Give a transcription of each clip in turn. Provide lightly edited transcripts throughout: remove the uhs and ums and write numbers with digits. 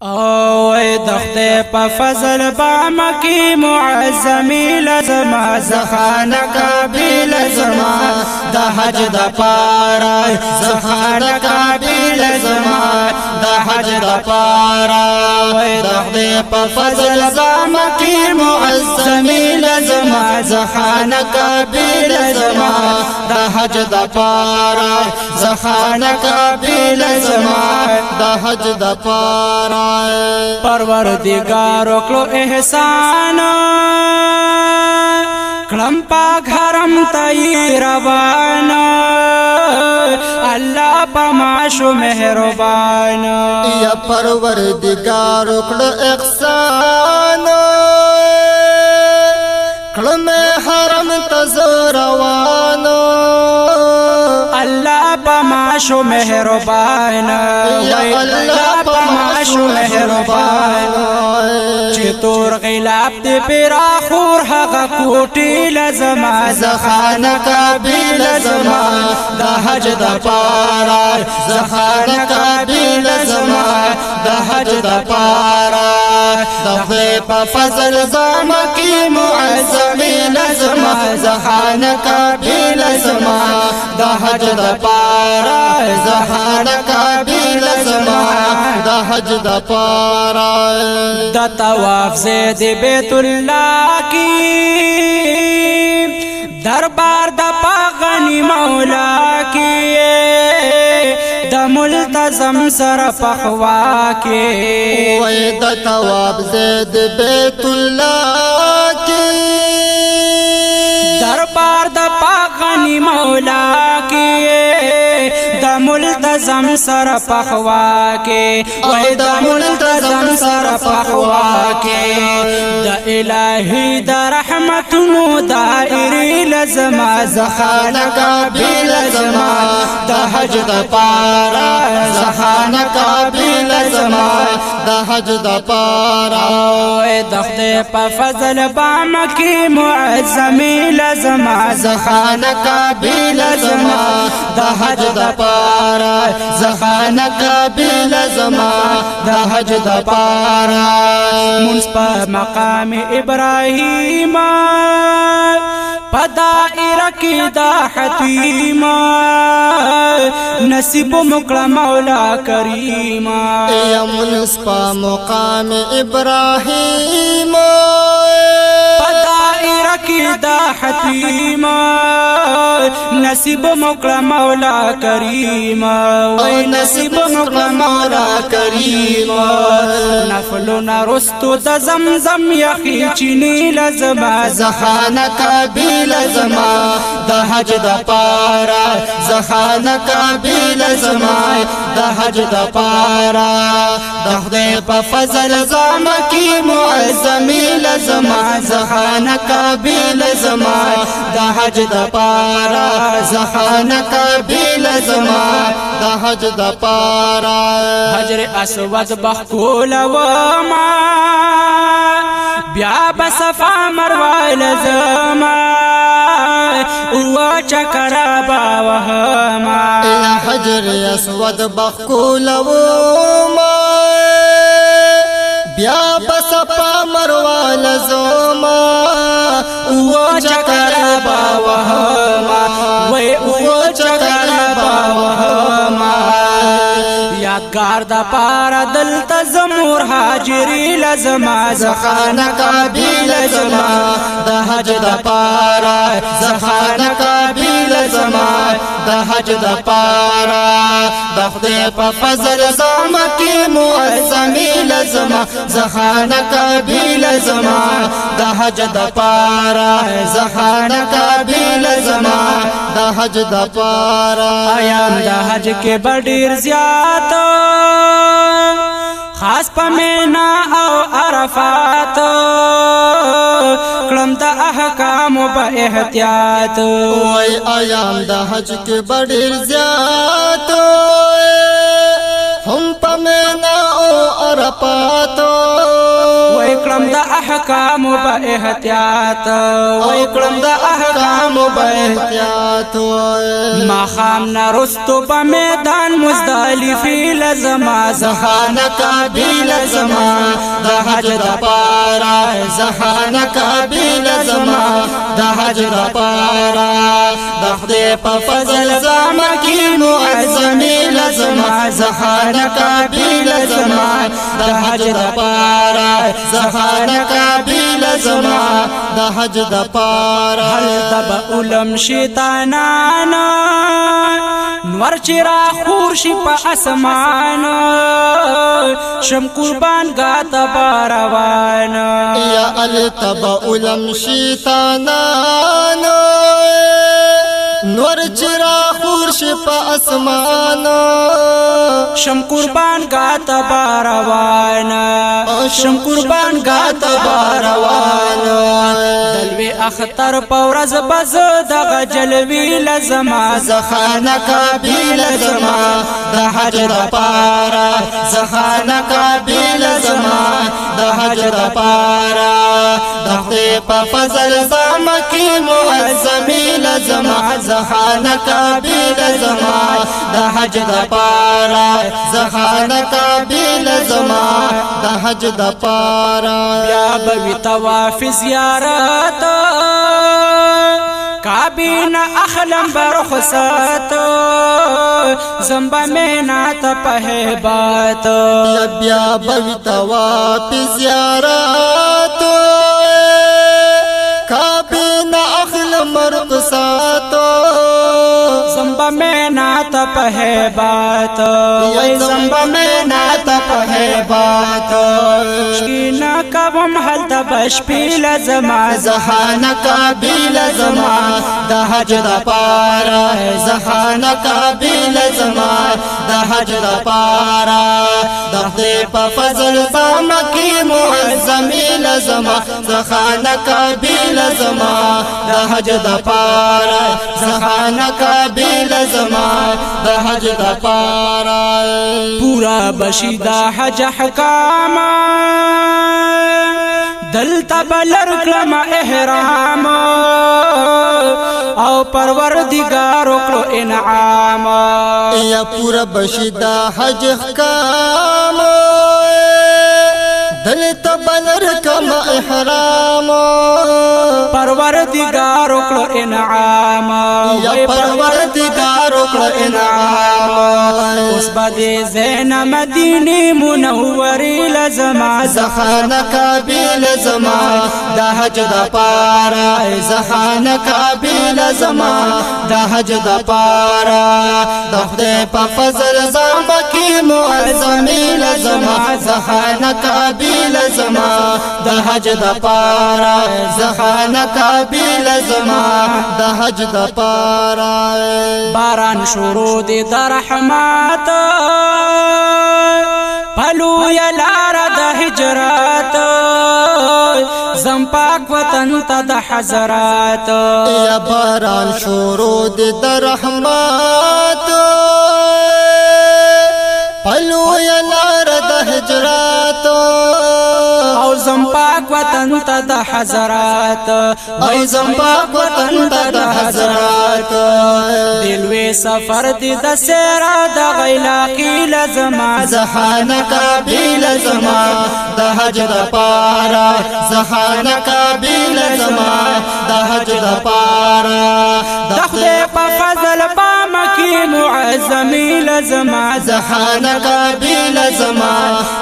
اوه دخته په فضل با مکی معظمی لزما زخانه کابل زما د حج د پارا زخانه کابل زما د حج د پارا دخته په فضل با مکی معظمی لزما زخانه کابل زما د حج د پارا زخانه کابل زما د حج د پارا پروردگار کلو احسان کلم پاک حرم تئی روان اللہ پماشو مہربان یا پروردگار کلو احسان کلم حرم تزو روان اللہ پماشو مہربان اللہ پماشو مہربان چطور غلاب دی پیرا خور حقا کوٹی لزما زخانه کابل زما دا حج دا پارا زخانه کابل زما دا حج دا پارا دخلی پا فضل زما کی معظمی لزما زخانه کابل زما دا حج دا پارا زخانه کابل زما دا حج دا پارا دا طواف زید بیت اللہ کی دربار دا پاغنی مولا کی دا ملتزم سر پخوا کی وی دا طواف زید بیت اللہ کی دربار دا پاغنی مولا کی دا ملتزم سر پخوا کے وی دا ملتزم سر پخوا کے دا الہی دا رحمت نو دائری لزما زخانه کابل زما دا حج دا پارا زخانه کابل زما دا حج دا پارا دخت پا فضل بامکی معظمی لزما زخانه کابل زما دا حج دا پارا زخانه کابل زما دا حج دا پارا منس پا مقام ابراہیم پا دائرہ کی دا حتیم نصیب مکڑا مولا کریم یا منس پا مقام ابراہیم پا دائرہ کی دا حتیم نصیب مکڑا مولا کریم وی نصیب مکڑا مولا کریم نفلو نرستو دا زمزم یخی چینی لزما زخانه کابل زما دا حج دا پارا زخانه کابل زما دا حج دا پارا دخده پا فضل زما کی معظمی لزما زخانه کابل زما دا حج دا پارا زخانه کابل زما دا حج دا پارا حجر اسود بخکول وما بیا بصفا مروه لزما چکر باوهما یا حجر اسود بخکول وما بیا بصفا مروه لزما چکر باوهما وی چکر باوهما یادگار دا پارا دل تزمور حاجری لزما زخانه کابل زما دا حج دا پارا زخانه کابل زما دا حج دا پارا دخده پا فضل زما کی معظمی لزما زخانه کابل زما دا حج دا پارا زخانه کابل زما دا حج دا پارا ایام دا حج کے بڑیر زیادہ خاص پا مینا او عرفات کلم دا احکام با احتیاط وی ایام دا حج کے بڑیر زیادہ ہم پا مینا او عرفات کړم د احکام به احتیاط وای کړم د احکام به احتیاط ما خام نرستو په میدان مزدلفی لزما زخان کابل زما د حج د پارا زخان کابل زما د حج د پارا د خدای په فضل زما کی معظمی لزما زخان کابل زما د حج د پارا زخان کابل زما د حج د پارا هل تب علم شیطانانا نور چرا خور شي په اسمان شم قربان غاتا باروان یا التبا علم شیطانان نور چرا خور شي په اسمان شم قربان غاتا باروان شم قربان غاتا باروان دلوي اختر پورز بز دغ جلوي لزما زخان کابل زما د حج د پارا زخان کابل زما د حج د پارا د خدای په فضل زما کی معظمی لزما زخان کابل زما د حج د پارا زخان کابل زما د حج د پارا بیا به طواف زیارت کابین اخلم برخصت زمبا مینا تپہبات بیا بوی طواف زیارت کابین اخلم برخصت زمبا مینا تپہبات وی زمبا مینا تپہبات شکینا کبم حل تبشپیل زما زخان کابل زما د حج د پارا زخان کابل زما د حج د پارا د خدای په فضل زما کی معظمی لزما زخان کابل زما د حج د پارا زخان کابل زما د حج د پارا پورا بشیدا حج حکام دلتا بلر کلم احرام او پروردگار کلو انعام یا پورا بشیدا حج حکام دلتا بلر کلم احرام پروردگار کلو انعام یا پروردگار کلو انعام اس بدی زین مدینی منوری لزما زخان کابل زما د حج د پارا زخان کابل زما د حج د پارا د خدای په فضل زما کی معظمی لزما زخان کابل زما د حج د پارا زخان کابل زما د حج د پارا باران شروع دی در رحمت پلو یا لارا د هجرات زم پاک وطن تا د حضرات یا باران شروع دی در رحمت پلو یا لارا د هجرات او زم پاک وطن تا د حضرات او زم پاک وطن تا د حضرات دلوی سفر دی د سیرا د غیلاقی لزما زخان کابل زما د حج د پارا زخان کابل زما د حج د پارا د خدای په فضل پام کی معظمی لزما زخان کابل زما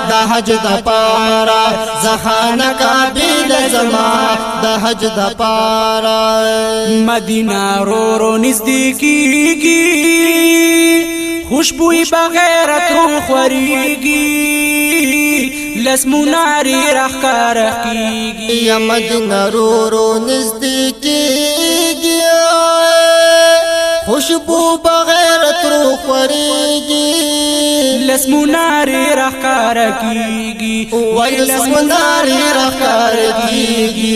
د حج د پارا زخان کابل زما د حج د پارا مدینہ رو رو نزدیکیږي خوشبوئی بغیرت روح خوریږي لسموناری رخکار کیږي یا مدینہ رو رو نزدیکیږي خوشبو بغیرت روح خوریږي لسموناری رخکار کیږي وای لسموناری رخکار کیږي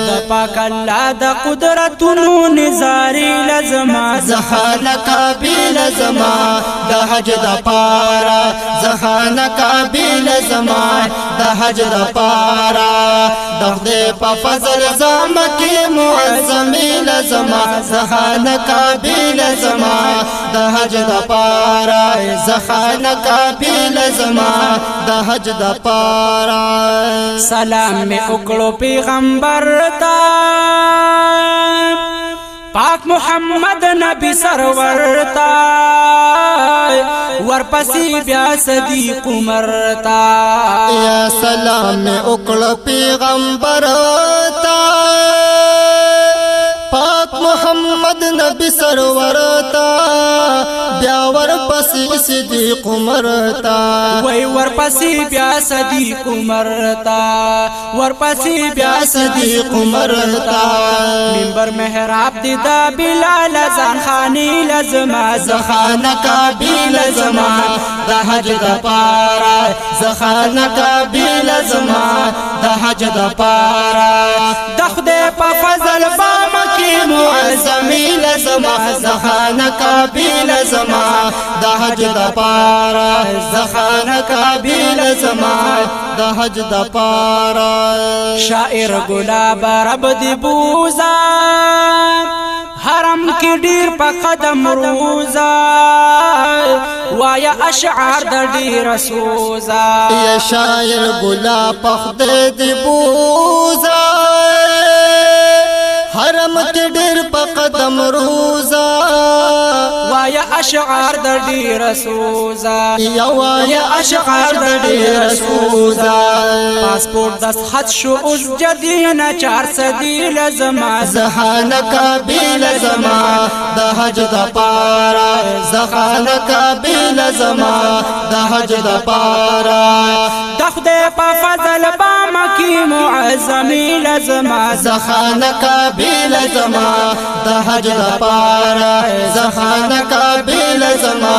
د پاک الله د قدرتونو نظاری لزما زخان کابل زما د حج د پارا زخان کابل زما د حج د پارا دخدې په فضل زمکه معظمي لزما زخان کابل زما د حج د پارا زخان کابل زما د حج د پارا سلام می وکړو پیغمبر ته پاک محمد نبی سرور تا ورپسې بیا صدیق عمر تا یا سلام وکړه پیغمبر تا پاک محمد نبی سرور تا بیا ورپسې صدیق عمر تا وای ورپسې بیا صدیق عمر تا ورپسې بیا صدیق عمر تا منبر محراب دی دا بلال ځان خانی لزما زخانه کابل زما د حج د پارا زخانه کابل زما د حج د پارا د خدای په فضل با مکی معظمي لزما زخانه کابل زما د حج د پارا زخانه کابل زما د حج د پارا شاعر گلاب رب دی بوزا حرم کی ډیر په قدم روزا وایا اشعار د ډیر سوزا یا شاعر گلاب خدای دی بوزا حرم کی ډیر په قدم روزا وایا اشعار د ډیر سوزا یا وایا اشعار د ډیر سوزا پاسپورت د خط شو اوس جدینا 400 لزما زخانه کابل زما د حج د پارا زخانه کابل زما د حج د پارا د خدای په فضل با مکی معظمي لزما زخانه کابل زما د حج د پارا زخانه کابل زما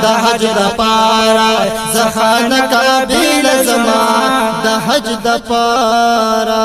د حج د پارا زخانه کابل زما د حج د پارا